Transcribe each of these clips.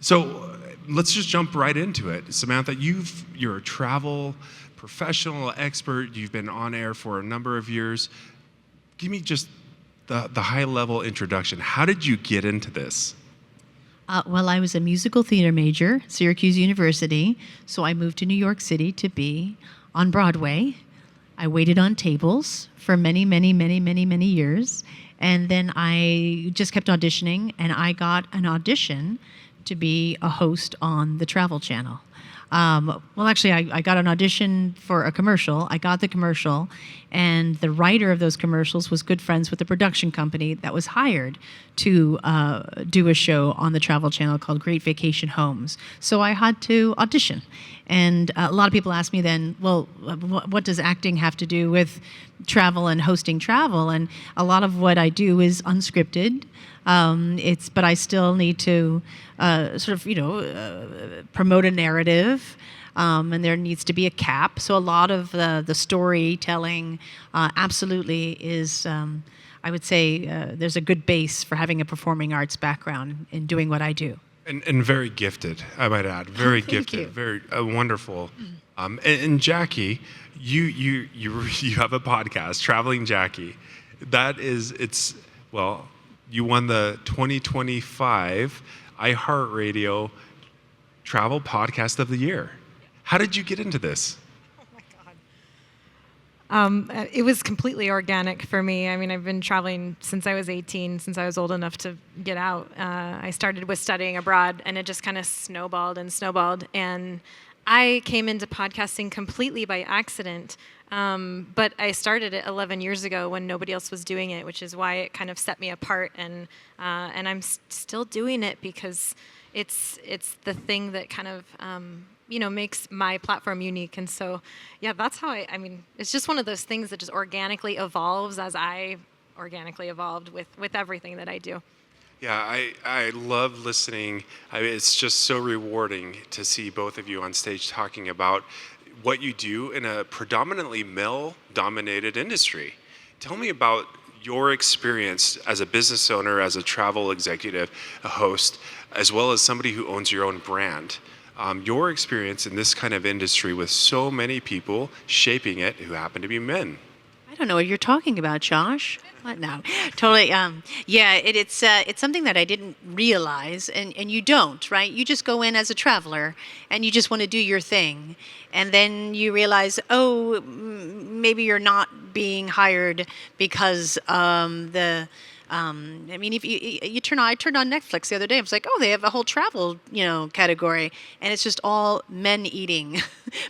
So let's just jump right into it. Samantha, you're a travel professional expert. You've been on air for a number of years. Give me just the high-level introduction. How did you get into this? Well, I was a musical theater major, Syracuse University, so I moved to New York City to be on Broadway. I waited on tables for many, many, many, many, many years, and then I just kept auditioning, and I got an audition to be a host on the Travel Channel. Actually, I got an audition for a commercial. I got the commercial, and the writer of those commercials was good friends with the production company that was hired to do a show on the Travel Channel called Great Vacation Homes. So I had to audition. And a lot of people ask me then, well, what does acting have to do with travel and hosting travel? And a lot of what I do is unscripted. But I still need to promote a narrative, and there needs to be a cap. So a lot of the storytelling absolutely is, I would say, there's a good base for having a performing arts background in doing what I do. And very gifted, I might add. Very gifted, you. very wonderful. And Jackie, you have a podcast, Traveling Jackie. You won the 2025 iHeartRadio Travel Podcast of the Year. How did you get into this? Oh my God. It was completely organic for me. I mean, I've been traveling since I was 18, since I was old enough to get out. I started with studying abroad, and it just kind of snowballed. And I came into podcasting completely by accident. But I started it 11 years ago when nobody else was doing it, which is why it kind of set me apart. And I'm still doing it because it's the thing that kind of makes my platform unique. And so, yeah, that's how I mean, it's just one of those things that just organically evolves as I organically evolved with everything that I do. Yeah, I love listening. It's just so rewarding to see both of you on stage talking about what you do in a predominantly male-dominated industry. Tell me about your experience as a business owner, as a travel executive, a host, as well as somebody who owns your own brand. Your experience in this kind of industry with so many people shaping it who happen to be men. I don't know what you're talking about, Josh. What? No, totally. It's something that I didn't realize, and you don't, right? You just go in as a traveler, and you just want to do your thing, and then you realize, maybe you're not being hired because if I turned on Netflix the other day. I was like, they have a whole travel, category, and it's just all men eating,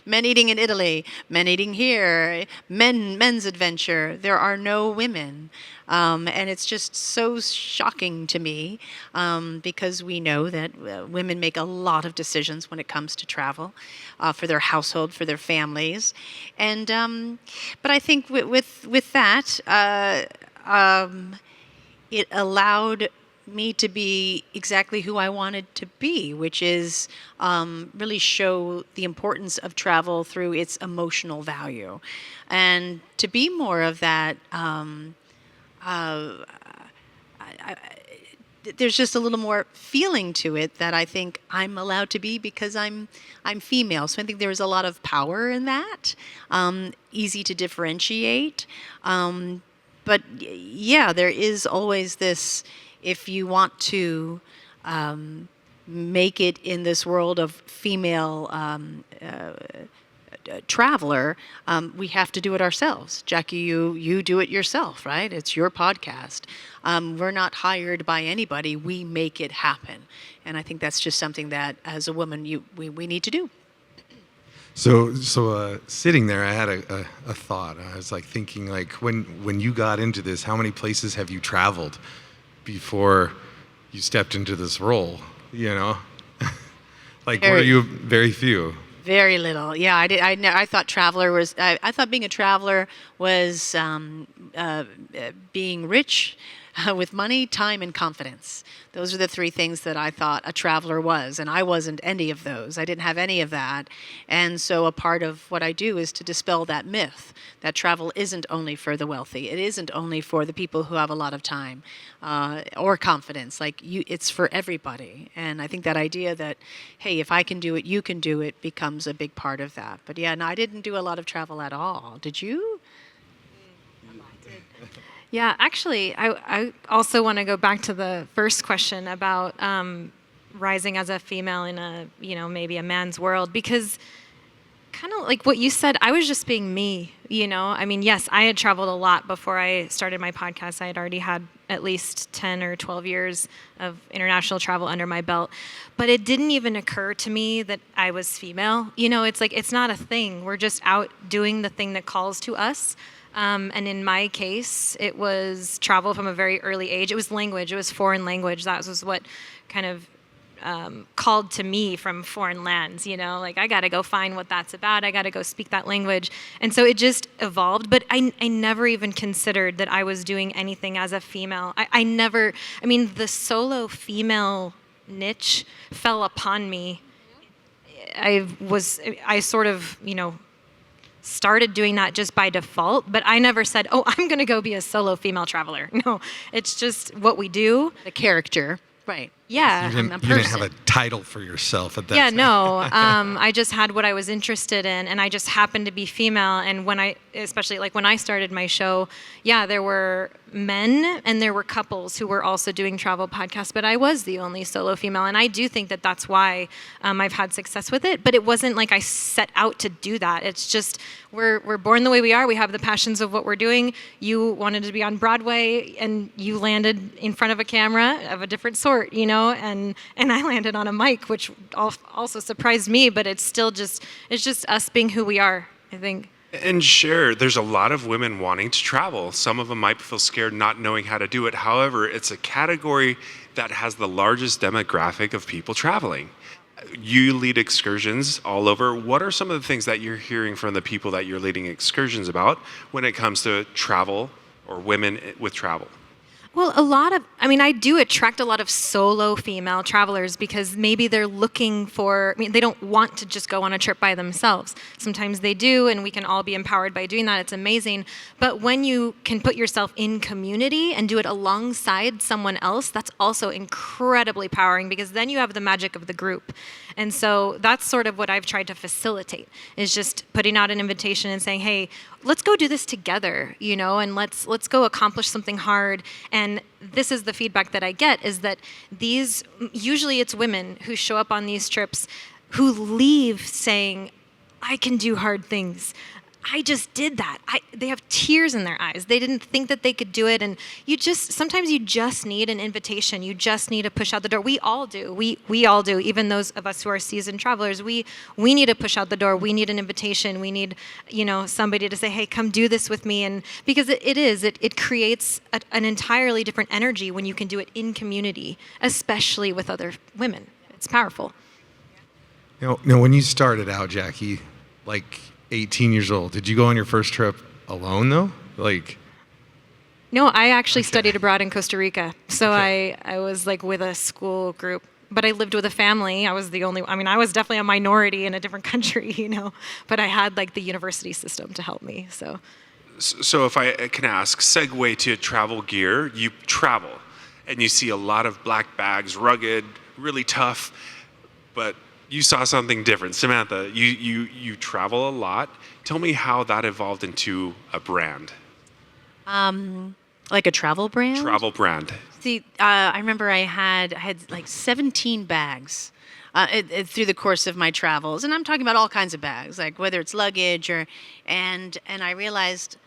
men eating in Italy, men eating here, men's adventure. There are no women, and it's just so shocking to me because we know that women make a lot of decisions when it comes to travel for their household, for their families, and but I think with that. It allowed me to be exactly who I wanted to be, which is really show the importance of travel through its emotional value. And to be more of that, there's just a little more feeling to it that I think I'm allowed to be because I'm female. So I think there's a lot of power in that, easy to differentiate. But yeah, there is always this, if you want to make it in this world of female traveler, we have to do it ourselves. Jackie, you do it yourself, right? It's your podcast. We're not hired by anybody. We make it happen. And I think that's just something that, as a woman, we need to do. So sitting there, I had a thought. I was thinking, when you got into this, how many places have you traveled before you stepped into this role? Were you very few? Very little. Yeah, I thought traveler was. I thought being a traveler was being rich, with money, time, and confidence. Those are the three things that I thought a traveler was, and I wasn't any of those. I didn't have any of that. And so a part of what I do is to dispel that myth that travel isn't only for the wealthy. It isn't only for the people who have a lot of time or confidence. It's for everybody. And I think that idea that, hey, if I can do it, you can do it, becomes a big part of that. But yeah, no, I didn't do a lot of travel at all. Did you? Yeah, actually, I also want to go back to the first question about rising as a female in a, maybe a man's world, because kind of like what you said, I was just being me, I mean, yes, I had traveled a lot before I started my podcast. I had already had at least 10 or 12 years of international travel under my belt, but it didn't even occur to me that I was female. It's like, it's not a thing. We're just out doing the thing that calls to us. And in my case, it was travel from a very early age. It was language. It was foreign language. That was what kind of called to me from foreign lands, like I got to go find what that's about. I got to go speak that language. And so it just evolved. But I never even considered that I was doing anything as a female. I mean, the solo female niche fell upon me. I sort of, started doing that just by default, but I never said, oh, I'm going to go be a solo female traveler. No, it's just what we do. The character. Right. Yeah. You didn't have a title for yourself at that time. No. I just had what I was interested in, and I just happened to be female. And especially when I started my show, there were men and there were couples who were also doing travel podcasts, but I was the only solo female. And I do think that that's why I've had success with it. But it wasn't like I set out to do that. It's just we're born the way we are. We have the passions of what we're doing. You wanted to be on Broadway, and you landed in front of a camera of a different sort, and I landed on a mic, which also surprised me. But it's just us being who we are, I think. And sure, there's a lot of women wanting to travel. Some of them might feel scared not knowing how to do it. However, it's a category that has the largest demographic of people traveling. You lead excursions all over. What are some of the things that you're hearing from the people that you're leading excursions about when it comes to travel or women with travel? Well, I do attract a lot of solo female travelers because maybe they're looking they don't want to just go on a trip by themselves. Sometimes they do, and we can all be empowered by doing that. It's amazing. But when you can put yourself in community and do it alongside someone else, that's also incredibly empowering, because then you have the magic of the group. And so that's sort of what I've tried to facilitate, is just putting out an invitation and saying, hey, let's go do this together, and let's go accomplish something hard. And this is the feedback that I get, is that usually it's women who show up on these trips who leave saying, I can do hard things. I just did that. They have tears in their eyes. They didn't think that they could do it. And sometimes you just need an invitation. You just need to push out the door. We all do. We all do. Even those of us who are seasoned travelers, we need to push out the door. We need an invitation. We need, somebody to say, hey, come do this with me. And because it creates an entirely different energy when you can do it in community, especially with other women. It's powerful. Now, when you started out, Jackie, 18 years old, did you go on your first trip alone, though? No, I actually studied abroad in Costa Rica. So I was with a school group, but I lived with a family. I was I was definitely a minority in a different country, but I had the university system to help me. So if I can ask, segue to travel gear, you travel and you see a lot of black bags, rugged, really tough, but you saw something different. Samantha, you travel a lot. Tell me how that evolved into a brand. Like a travel brand? Travel brand. See, I remember I had 17 bags through the course of my travels. And I'm talking about all kinds of bags, whether it's luggage and I realized,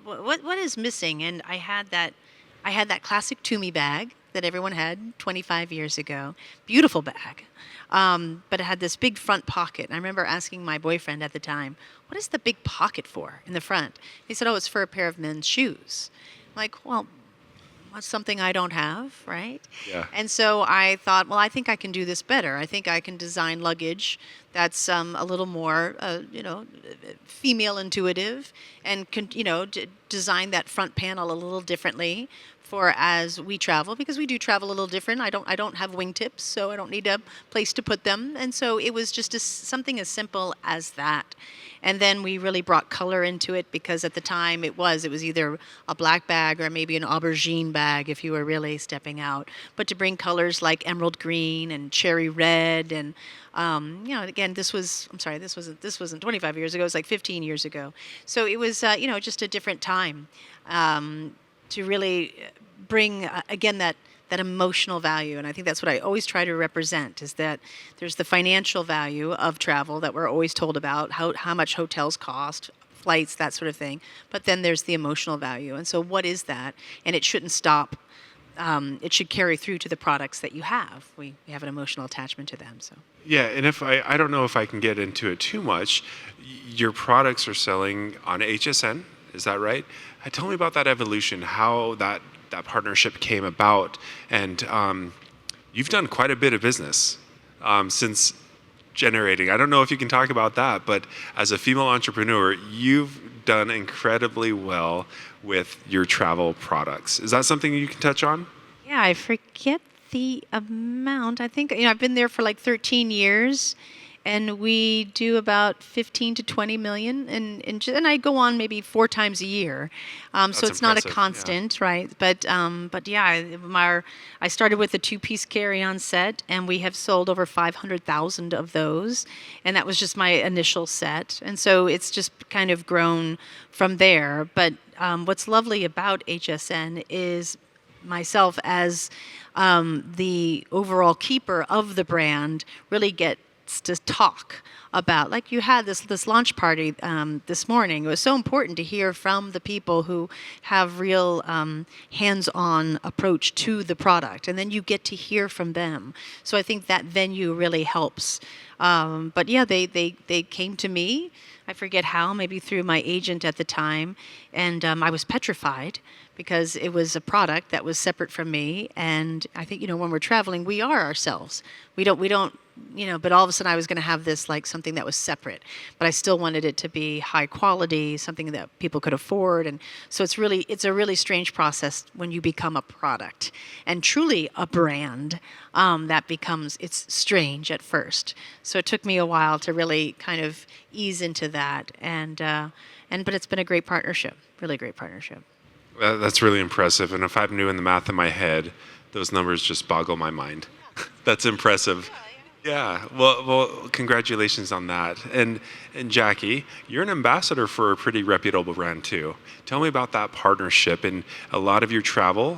what is missing? And I had that classic Toomey bag that everyone had 25 years ago. Beautiful bag. But it had this big front pocket. And I remember asking my boyfriend at the time, what is the big pocket for in the front? He said, oh, it's for a pair of men's shoes. I'm like, well, what's something I don't have, right? Yeah. And so I thought, well, I think I can do this better. I think I can design luggage that's a little more, female intuitive, and design that front panel a little differently for as we travel, because we do travel a little different. I don't have wingtips, so I don't need a place to put them, and so it was just something as simple as that. And then we really brought color into it, because at the time it was either a black bag or maybe an aubergine bag if you were really stepping out. But to bring colors like emerald green and cherry red, and again, this wasn't 25 years ago. It was like 15 years ago. So it was just a different time to really bring again that emotional value. And I think that's what I always try to represent, is that there's the financial value of travel that we're always told about, how much hotels cost, flights, that sort of thing. But then there's the emotional value. And so what is that? And it shouldn't stop. It should carry through to the products that you have. We have an emotional attachment to them. So. Yeah, and if I don't know if I can get into it too much, your products are selling on HSN, is that right? Tell me about that evolution, how that partnership came about, and you've done quite a bit of business since generating. I don't know if you can talk about that, but as a female entrepreneur, you've done incredibly well with your travel products. Is that something you can touch on? Yeah, I forget the amount. I think I've been there for like 13 years, and we do about 15 to 20 million, and I go on maybe 4 times a year, so it's not a constant, yeah. Right? But yeah, I started with a 2-piece carry-on set, and we have sold over 500,000 of those, and that was just my initial set, and so it's just kind of grown from there. But what's lovely about HSN is myself as the overall keeper of the brand really gets to talk about, like you had this launch party this morning. It was so important to hear from the people who have real hands-on approach to the product, and then you get to hear from them. So I think that venue really helps. But yeah, they came to me. I forget how, maybe through my agent at the time, and I was petrified because it was a product that was separate from me. And I think when we're traveling, we are ourselves. We don't. But all of a sudden I was going to have this like something that was separate, but I still wanted it to be high quality, something that people could afford. And so it's a really strange process when you become a product and truly a brand. It's strange at first. So it took me a while to really kind of ease into that. But it's been a great partnership, really great partnership. That's really impressive. And if I'm doing the math in my head, those numbers just boggle my mind. That's impressive. Yeah, well, congratulations on that. And Jackie, you're an ambassador for a pretty reputable brand too. Tell me about that partnership. And a lot of your travel,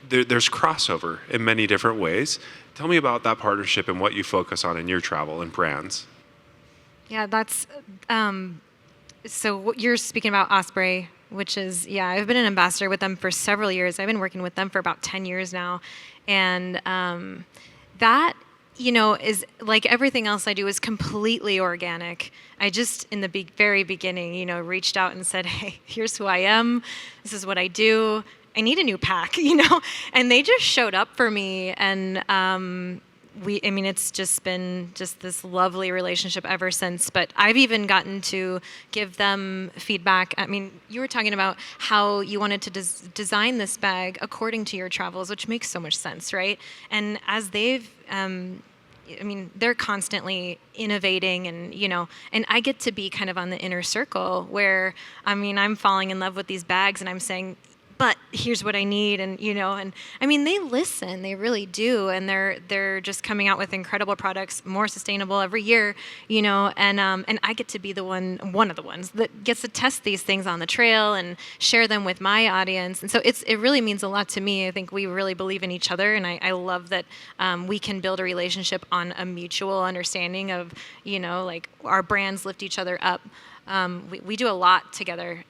there's crossover in many different ways. Tell me about that partnership and what you focus on in your travel and brands. Yeah, that's so what you're speaking about Osprey, which is, yeah, I've been an ambassador with them for several years. I've been working with them for about 10 years now. And that is like everything else I do is completely organic. I just, in the very beginning, reached out and said, hey, here's who I am. This is what I do. I need a new pack, and they just showed up for me. And it's just been this lovely relationship ever since. But I've even gotten to give them feedback. I mean, you were talking about how you wanted to design this bag according to your travels, which makes so much sense, right? And as they've, they're constantly innovating, and I get to be kind of on the inner circle where, I'm falling in love with these bags, and I'm saying, but here's what I need, and they listen, they really do, and they're just coming out with incredible products, more sustainable every year, and I get to be one of the ones that gets to test these things on the trail and share them with my audience, and so it really means a lot to me. I think we really believe in each other, and I love that we can build a relationship on a mutual understanding of, like our brands lift each other up. We do a lot together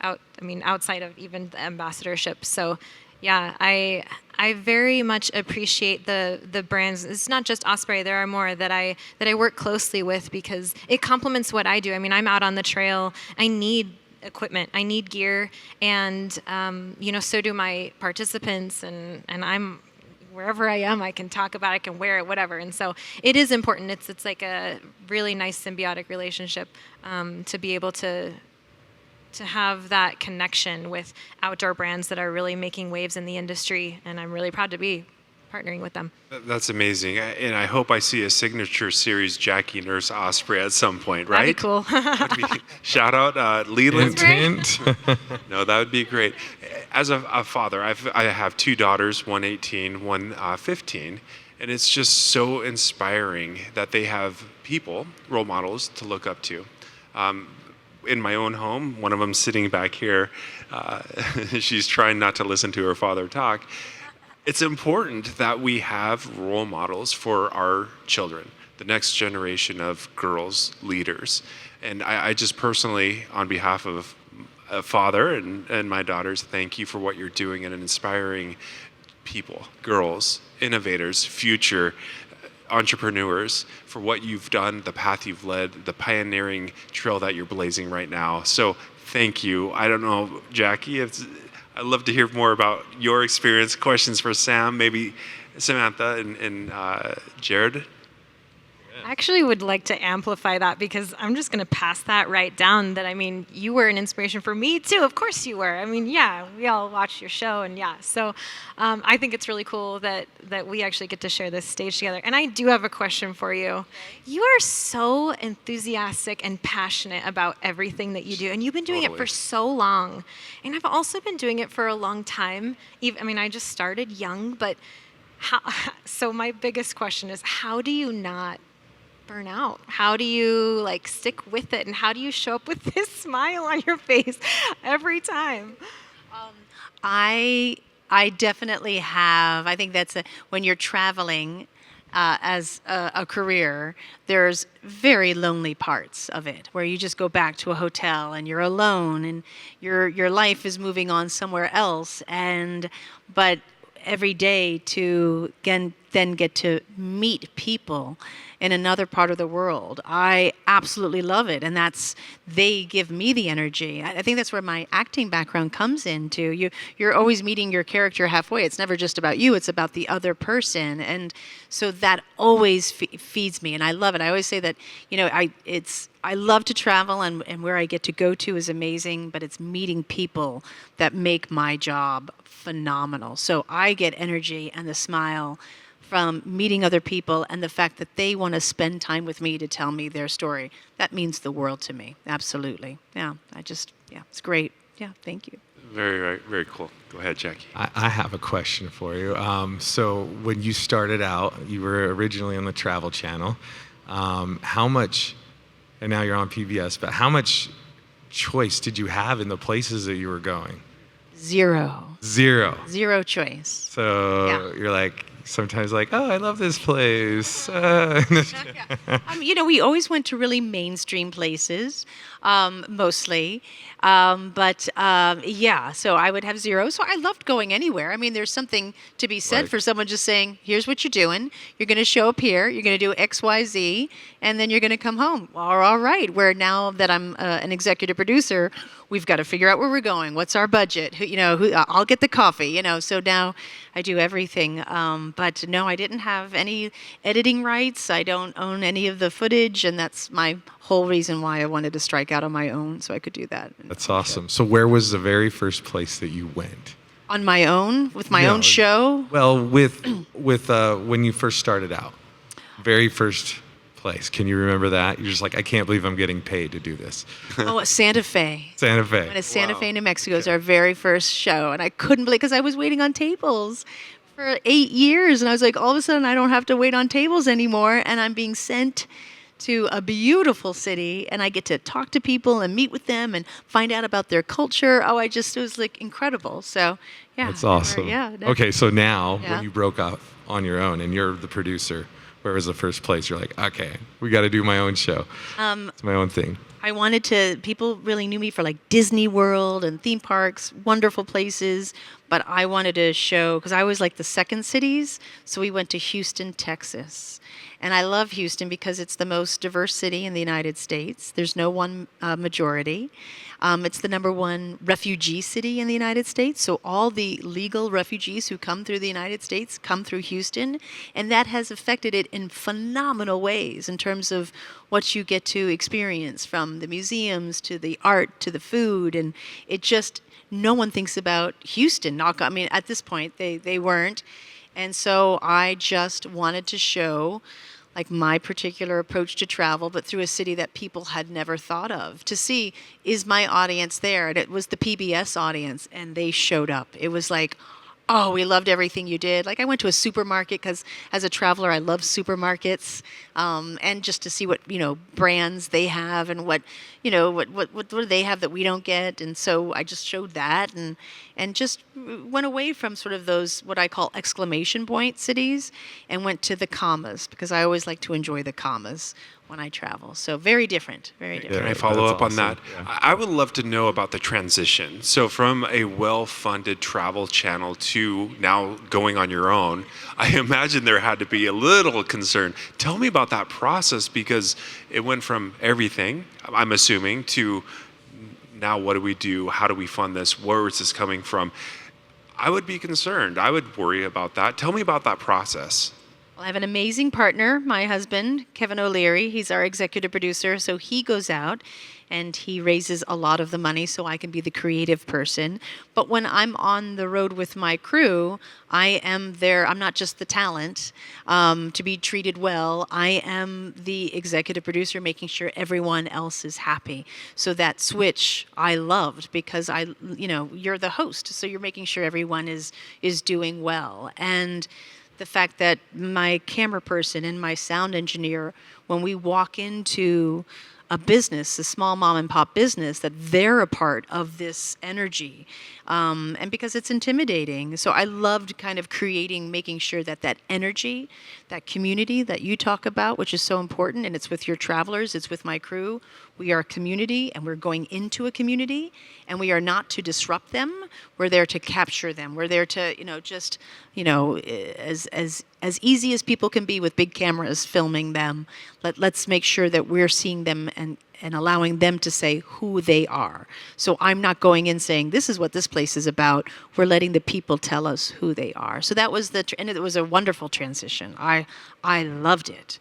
outside of even the ambassadorship. So yeah, I very much appreciate the brands. It's not just Osprey. There are more that I work closely with because it complements what I do. I'm out on the trail. I need equipment. I need gear, and so do my participants. And I'm wherever I am, I can talk about it, I can wear it, whatever. And so it is important. It's like a really nice symbiotic relationship to be able to have that connection with outdoor brands that are really making waves in the industry. And I'm really proud to be partnering with them. That's amazing. And I hope I see a signature series Jackie Nurse Osprey at some point, right? That'd be cool. Shout out Leland. Hint. No, that would be great. As a father, I have two daughters, one 18, one 15. And it's just so inspiring that they have people, role models to look up to. In my own home, one of them sitting back here, she's trying not to listen to her father talk. It's important that we have role models for our children, the next generation of girls leaders. And I just personally, on behalf of a father and my daughters, thank you for what you're doing and inspiring people, girls, innovators, future entrepreneurs, for what you've done, the path you've led, the pioneering trail that you're blazing right now. So thank you. I don't know, Jackie, I'd love to hear more about your experience. Questions for Sam, maybe Samantha and Jared. I actually would like to amplify that, because I'm just going to pass that right down. That, I mean, you were an inspiration for me too. Of course you were. I mean, yeah, we all watched your show, and yeah. So I think it's really cool that we actually get to share this stage together. And I do have a question for you. Okay. You are so enthusiastic and passionate about everything that you do, and you've been doing it for so long. And I've also been doing it for a long time. I just started young, but so my biggest question is, how do you not burn out? How do you stick with it, and how do you show up with this smile on your face every time? I definitely have. I think that's when you're traveling as a career, there's very lonely parts of it where you just go back to a hotel and you're alone and your life is moving on somewhere else. But every day to then get to meet people in another part of the world, I absolutely love it. And they give me the energy. I think that's where my acting background comes into. You're always meeting your character halfway. It's never just about you, it's about the other person. And so that always feeds me, and I love it. I always say that, I love to travel, and where I get to go to is amazing, but it's meeting people that make my job phenomenal. So I get energy and the smile from meeting other people, and the fact that they want to spend time with me to tell me their story. That means the world to me. Absolutely. Yeah. It's great. Yeah. Thank you. Very, very, very cool. Go ahead, Jackie. I have a question for you. So when you started out, you were originally on the Travel Channel. How much, and now you're on PBS, but how much choice did you have in the places that you were going? Zero choice. So you're sometimes oh, I love this place. We always went to really mainstream places, mostly. So I would have zero. So I loved going anywhere. There's something to be said for someone just saying, here's what you're doing. You're going to show up here. You're going to do X, Y, Z, and then you're going to come home. All right. Where now that I'm an executive producer, we've got to figure out where we're going. What's our budget? I'll get the coffee. So now I do everything. But no, I didn't have any editing rights. I don't own any of the footage, and that's my whole reason why I wanted to strike out on my own, so I could do that. That's awesome. So where was the very first place that you went? On my own, with my own show? Well, with when you first started out, very first place. Can you remember that? You're just I can't believe I'm getting paid to do this. Oh, Santa Fe. Santa Fe. Went to Santa Fe, New Mexico. It was our very first show, and I couldn't believe, because I was waiting on tables for 8 years, and I was all of a sudden I don't have to wait on tables anymore, and I'm being sent to a beautiful city, and I get to talk to people and meet with them and find out about their culture. It was incredible. So yeah. That's awesome. Okay, so now when you broke off on your own and you're the producer, Where was the first place you're like, okay, we got to do my own show? It's my own thing. I wanted to, people really knew me for like Disney World and theme parks, wonderful places, but I wanted to show, because I was like the second cities, so we went to Houston, Texas. And I love Houston because it's the most diverse city in the United States. There's no one majority. It's the number one refugee city in the United States. So all the legal refugees who come through the United States come through Houston. And that has affected it in phenomenal ways in terms of what you get to experience, from the museums to the art to the food. And it just, no one thinks about Houston. I mean, at this point, they weren't. And so I just wanted to show like my particular approach to travel, but through a city that people had never thought of, to see, is my audience there? And it was the PBS audience, and they showed up. It was like, oh, we loved everything you did. Like I went to a supermarket because as a traveler, I love supermarkets, and just to see what, brands they have and what do they have that we don't get. And so I just showed that and just went away from sort of those, what I call exclamation point cities, and went to the commas, because I always like to enjoy the commas when I travel. So very different, very different. Can I follow up on awesome. that? Yeah. I would love to know about the transition. So from a well-funded travel channel to now going on your own, I imagine there had to be a little concern. Tell me about that process, because it went from everything, I'm assuming, to now what do we do? How do we fund this? Where is this coming from? I would be concerned. I would worry about that. Tell me about that process. Well, I have an amazing partner, my husband, Kevin O'Leary. He's our executive producer. So he goes out and he raises a lot of the money so I can be the creative person. But when I'm on the road with my crew, I am there. I'm not just the talent to be treated well. I am the executive producer, making sure everyone else is happy. So that switch I loved, because you're the host. So you're making sure everyone is doing well. And the fact that my camera person and my sound engineer, when we walk into a business, a small mom and pop business, that they're a part of this energy. And because it's intimidating. So I loved kind of making sure that that energy, that community that you talk about, which is so important, and it's with your travelers, it's with my crew. We are a community, and we're going into a community, and we are not to disrupt them. We're there to capture them. We're there to, as easy as people can be with big cameras filming them. Let's make sure that we're seeing them and allowing them to say who they are. So I'm not going in saying, this is what this place is about. We're letting the people tell us who they are. So that was and it was a wonderful transition. I loved it.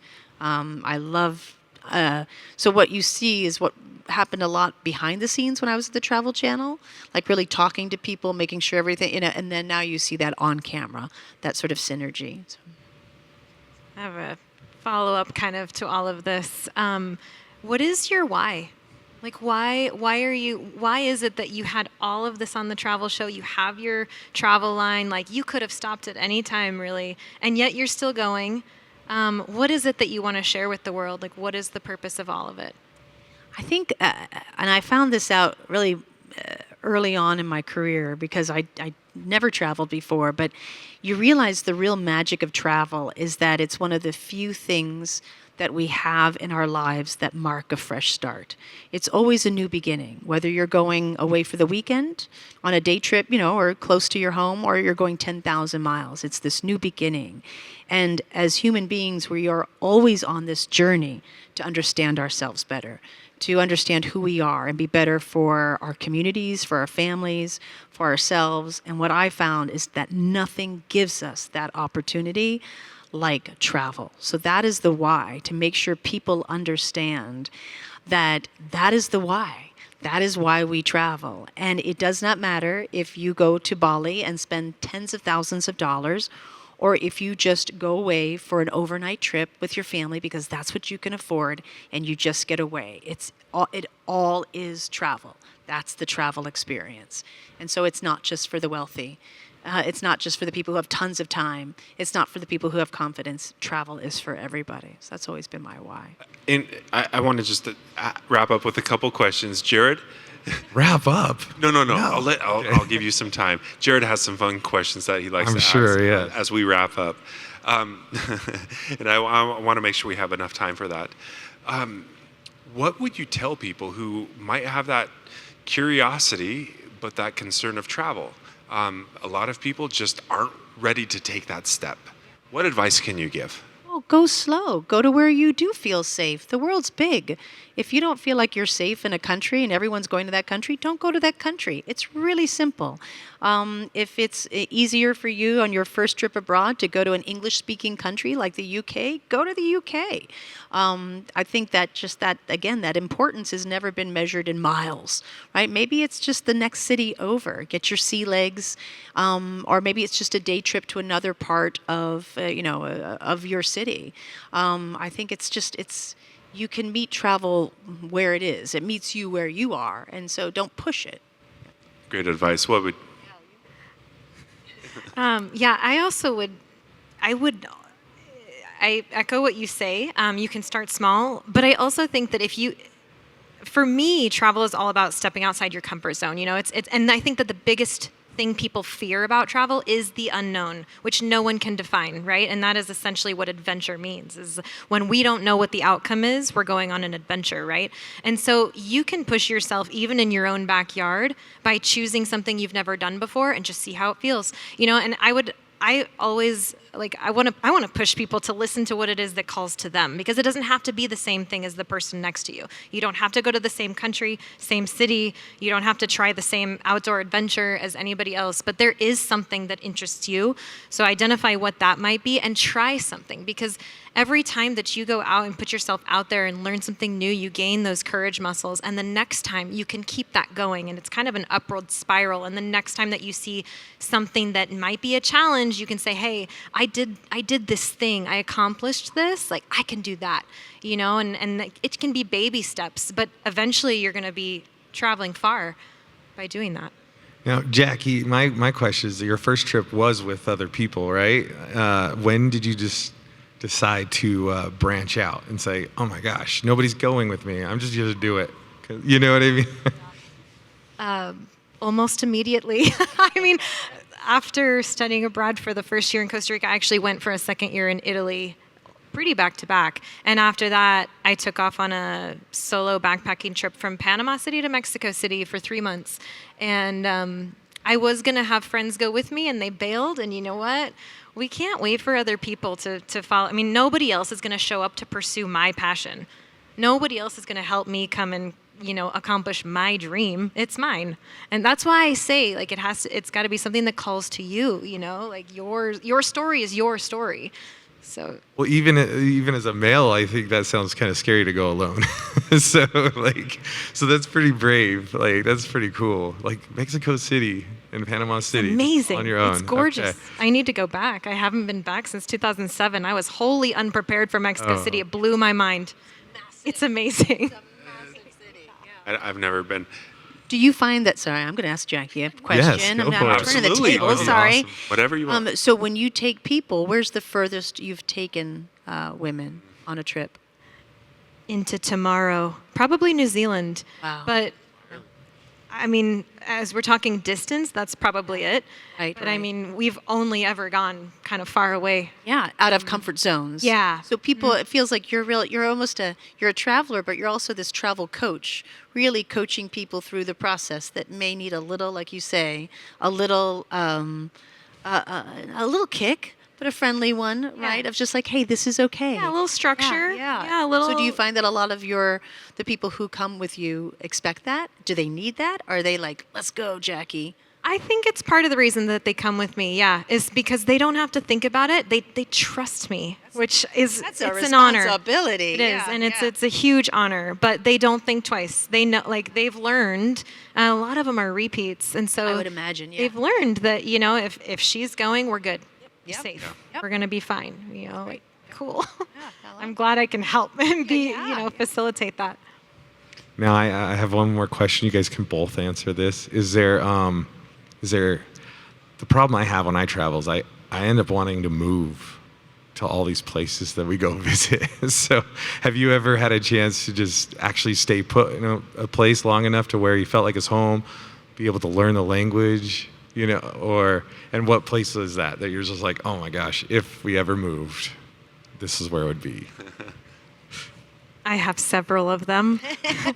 So what you see is what happened a lot behind the scenes when I was at the Travel Channel, like really talking to people, making sure everything, and then now you see that on camera, that sort of synergy. So. I have a follow-up kind of to all of this. What is your why? Like, why is it that you had all of this on the travel show? You have your travel line, like you could have stopped at any time really, and yet you're still going. What is it that you want to share with the world? Like, what is the purpose of all of it? I think, and I found this out really early on in my career, because I never traveled before, but you realize the real magic of travel is that it's one of the few things that we have in our lives that mark a fresh start. It's always a new beginning, whether you're going away for the weekend on a day trip, or close to your home, or you're going 10,000 miles. It's this new beginning. And as human beings, we are always on this journey to understand ourselves better, to understand who we are and be better for our communities, for our families, for ourselves. And what I found is that nothing gives us that opportunity like travel. So that is the why, to make sure people understand that is the why. That is why we travel. And it does not matter if you go to Bali and spend tens of thousands of dollars, or if you just go away for an overnight trip with your family because that's what you can afford and you just get away. It all is travel. That's the travel experience. And so it's not just for the wealthy. It's not just for the people who have tons of time. It's not for the people who have confidence. Travel is for everybody. So that's always been my why. And I want to just wrap up with a couple questions. Jared? Wrap up? No. I'll give you some time. Jared has some fun questions that he likes I'm to sure, ask yeah. as we wrap up. And I want to make sure we have enough time for that. What would you tell people who might have that curiosity, but that concern of travel? A lot of people just aren't ready to take that step. What advice can you give? Oh, go slow. Go to where you do feel safe. The world's big. If you don't feel like you're safe in a country and everyone's going to that country, don't go to that country. It's really simple. If it's easier for you on your first trip abroad to go to an English-speaking country like the UK, go to the UK. I think that just that, again, that importance has never been measured in miles, right? Maybe it's just the next city over. Get your sea legs, or maybe it's just a day trip to another part of, of your city. I think it's you can meet travel where it is. It meets you where you are, and so don't push it. Great advice. What would... Yeah, I echo what you say. You can start small, but I also think that for me, travel is all about stepping outside your comfort zone. And I think that the biggest thing people fear about travel is the unknown, which no one can define, right? And that is essentially what adventure means, is when we don't know what the outcome is, we're going on an adventure, right? And so you can push yourself even in your own backyard by choosing something you've never done before and just see how it feels. And I always I want to push people to listen to what it is that calls to them, because it doesn't have to be the same thing as the person next to you. You don't have to go to the same country, same city. You don't have to try the same outdoor adventure as anybody else, but there is something that interests you. So identify what that might be and try something, because every time that you go out and put yourself out there and learn something new, you gain those courage muscles, and the next time you can keep that going, and it's kind of an upward spiral. And the next time that you see something that might be a challenge, you can say, hey, I did this thing, I accomplished this, I can do that, and it can be baby steps, but eventually you're going to be traveling far by doing that. Now, Jackie, my question is, your first trip was with other people, right? When did you just decide to branch out and say, oh my gosh, nobody's going with me, I'm just going to do it? You know what I mean? Almost immediately. After studying abroad for the first year in Costa Rica, I actually went for a second year in Italy, pretty back to back. And after that, I took off on a solo backpacking trip from Panama City to Mexico City for 3 months. And I was going to have friends go with me, and they bailed. And you know what? We can't wait for other people to follow. Nobody else is going to show up to pursue my passion. Nobody else is going to help me come and accomplish my dream. It's mine. And that's why I say, it's got to be something that calls to you, your story is your story. So, well, even as a male, I think that sounds kind of scary to go alone. so that's pretty brave. That's pretty cool. Mexico City and Panama City. Amazing. On your own. It's gorgeous. Okay. I need to go back. I haven't been back since 2007. I was wholly unprepared for Mexico City. It blew my mind. It's amazing. I've never been. Do you find that? Sorry, I'm going to ask Jackie a question. Yes, go I'm for it. turning the Absolutely. table. Oh, yeah. Sorry. Awesome. Whatever you want. So when you take people, where's the furthest you've taken women on a trip? Into tomorrow. Probably New Zealand. Wow. But, as we're talking distance, that's probably it. Right. But, we've only ever gone kind of far away. Yeah, out of comfort zones. Yeah. So people, it feels like you're a traveler, but you're also this travel coach, really coaching people through the process that may need a little, like you say, a little kick, but a friendly one, right? Of just hey, this is okay. Yeah, a little structure. Yeah, a little. So do you find that a lot of the people who come with you expect that? Do they need that? Or are they let's go, Jackie? I think it's part of the reason that they come with me, is because they don't have to think about it. They trust me, which is That's it's a an honor. responsibility. It is, and it's a huge honor. But they don't think twice. They know, they've learned. A lot of them are repeats, and so I would imagine, yeah. they've learned that if she's going, we're good, we're Yep. safe, Yep. we're gonna be fine. Cool. I like I'm glad I can help and facilitate that. Now, I have one more question. You guys can both answer this. Is there the problem I have when I travel is I end up wanting to move to all these places that we go visit. So have you ever had a chance to just actually stay put in a place long enough to where you felt like it's home, be able to learn the language, And what place is that you're just like, oh my gosh, if we ever moved, this is where it would be? I have several of them.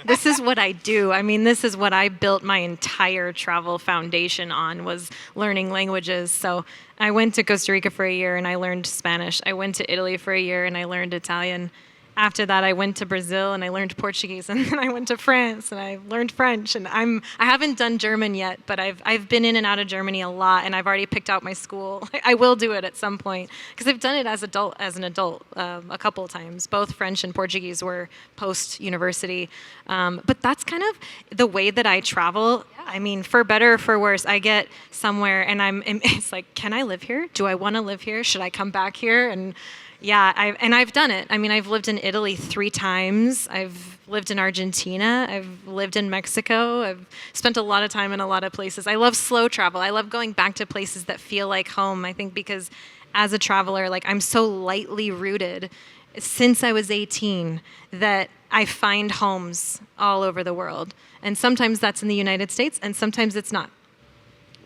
This is what I do. I mean, this is what I built my entire travel foundation on, was learning languages. So I went to Costa Rica for a year and I learned Spanish. I went to Italy for a year and I learned Italian. After that, I went to Brazil and I learned Portuguese, and then I went to France and I learned French. And I haven't done German yet, but I've been in and out of Germany a lot, and I've already picked out my school. I will do it at some point because I've done it as an adult a couple of times. Both French and Portuguese were post university, but that's kind of the way that I travel. I mean, for better or for worse, I get somewhere and it's like, can I live here? Do I want to live here? Should I come back here? And yeah, I've done it. I mean, I've lived in Italy 3 times. I've lived in Argentina. I've lived in Mexico. I've spent a lot of time in a lot of places. I love slow travel. I love going back to places that feel like home. I think because as a traveler, like, I'm so lightly rooted since I was 18 that I find homes all over the world. And sometimes that's in the United States and sometimes it's not.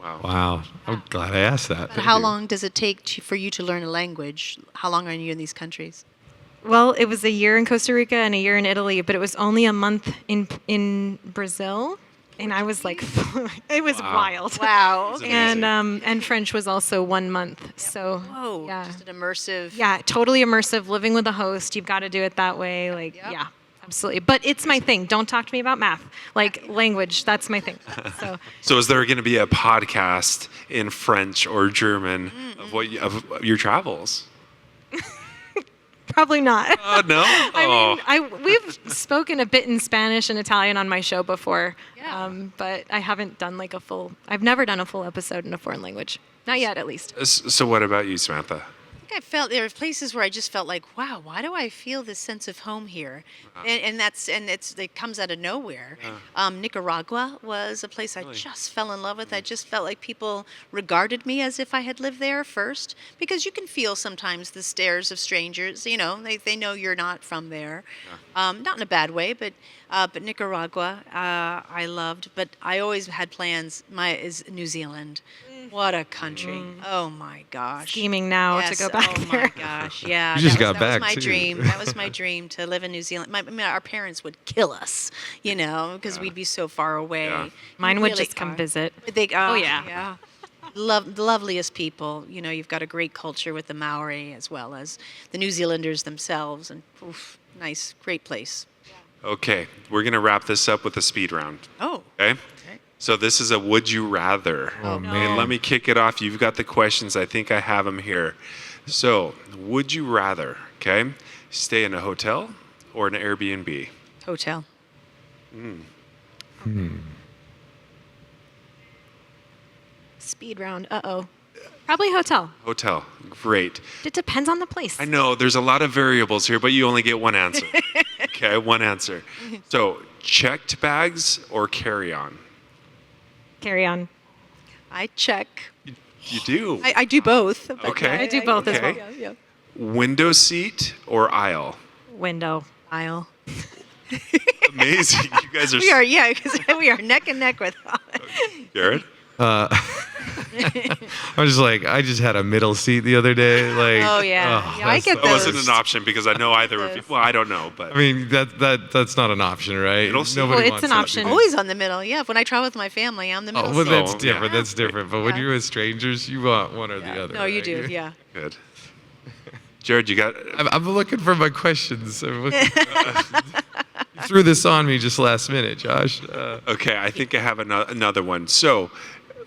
Wow. I'm glad I asked that. But how long does it take for you to learn a language? How long are you in these countries? Well, it was a year in Costa Rica and a year in Italy, but it was only a month in Brazil, and I was like, it was wild. Wow. That's And French was also 1 month. So Whoa, yeah, just an immersive. yeah, totally immersive. Living with a host, you've got to do it that way. Like, yeah, absolutely. But it's my thing. Don't talk to me about math. Like, language, that's my thing. So is there going to be a podcast in French or German of your travels? Probably not. Oh, no? I mean, we've spoken a bit in Spanish and Italian on my show before, but I haven't done like I've never done a full episode in a foreign language. Not yet, at least. So what about you, Samantha? I felt there were places where I just felt like, wow, why do I feel this sense of home here? And it comes out of nowhere. Nicaragua was a place I just fell in love with. I just felt like people regarded me as if I had lived there first, because you can feel sometimes the stares of strangers. You know, they know you're not from there, not in a bad way, but Nicaragua I loved. But I always had plans. Is New Zealand. What a country. Oh my gosh. Scheming now to go back there. Oh my gosh. Yeah. You just that got back, was my too. dream. That was my dream, to live in New Zealand. Our parents would kill us, because we'd be so far away. Yeah. Mine would Really just come are. visit. Yeah. The loveliest people. You've got a great culture with the Maori as well as the New Zealanders themselves, and nice, great place. Okay, we're going to wrap this up with a speed round. Oh. Okay? So this is a would you rather. Oh, And man. let me kick it off. You've got the questions. I think I have them here. So, would you rather, okay, stay in a hotel or an Airbnb? Hotel. Speed round. Uh-oh. Probably hotel. Hotel. Great. It depends on the place. I know there's a lot of variables here, but you only get one answer. Okay, one answer. So, checked bags or carry-on? Carry on. I check. You do. I do both. but Okay. I do both as Okay. well. Yeah. Window seat or aisle? Window. Aisle. Amazing. You guys are We are, yeah, because we are neck and neck with. Jared? I just had a middle seat the other day. Like, Oh, yeah. Yeah, I that's get the That wasn't those. an option because I know either of you. Well, I don't know, but I mean, that's not an option, right? Middle seat? Well, it's wants an that. option. Always on the middle. Yeah, when I travel with my family, I'm the middle Oh, well, seat. that's Oh, different. yeah. That's different. But when Yeah. you're with strangers, you want one or the other. No, you right? do. Yeah. good. Jared, you got I'm looking for my questions. You threw this on me just last minute, Josh. okay. I think I have another one. So,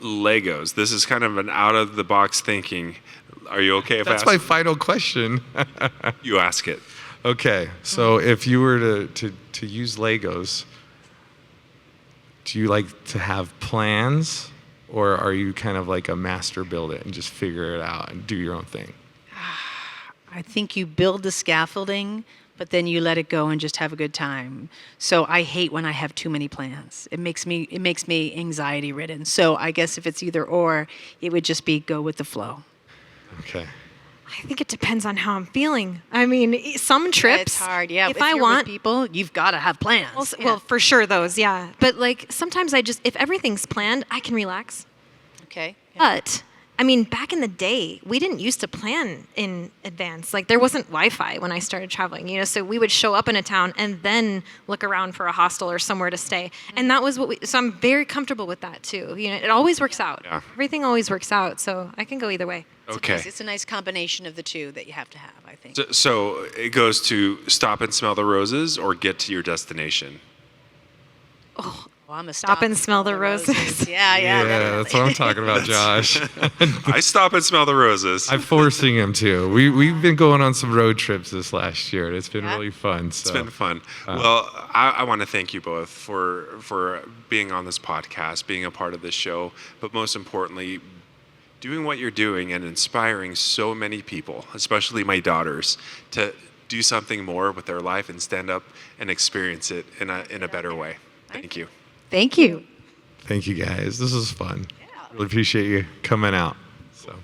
Legos. This is kind of an out of the box thinking. Are you okay if That's I my ask? final question. You ask it. Okay, so if you were to use Legos, do you like to have plans, or are you kind of like a master build it and just figure it out and do your own thing? I think you build the scaffolding, but then you let it go and just have a good time. So I hate when I have too many plans. It makes me anxiety ridden. So I guess if it's either or, it would just be go with the flow. Okay. I think it depends on how I'm feeling. I mean, some trips. It's hard, yeah. If If I you're want with people, you've got to have plans. Well, for sure those, yeah. But like sometimes if everything's planned, I can relax. Okay. But I mean, back in the day, we didn't used to plan in advance. Like there wasn't Wi-Fi when I started traveling, so we would show up in a town and then look around for a hostel or somewhere to stay. And that was so I'm very comfortable with that too. It always works out. Yeah. Everything always works out. So I can go either way. Okay. It's a nice combination of the two that you have to have, I think. So it goes to stop and smell the roses or get to your destination. Well, I'm a Stop and smell the roses. Yeah, Yeah, definitely. that's what I'm talking about, Josh. I stop and smell the roses. I'm forcing him to. We've been going on some road trips this last year, and it's been Yeah. really fun. It's been fun. Well, I want to thank you both for being on this podcast, being a part of this show, but most importantly, doing what you're doing and inspiring so many people, especially my daughters, to do something more with their life and stand up and experience it in a better way. Thank you. Thank you. Thank you, guys. This was fun. Really appreciate you coming out. So.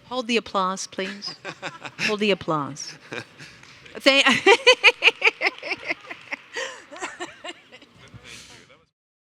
Hold the applause, please. Hold the applause.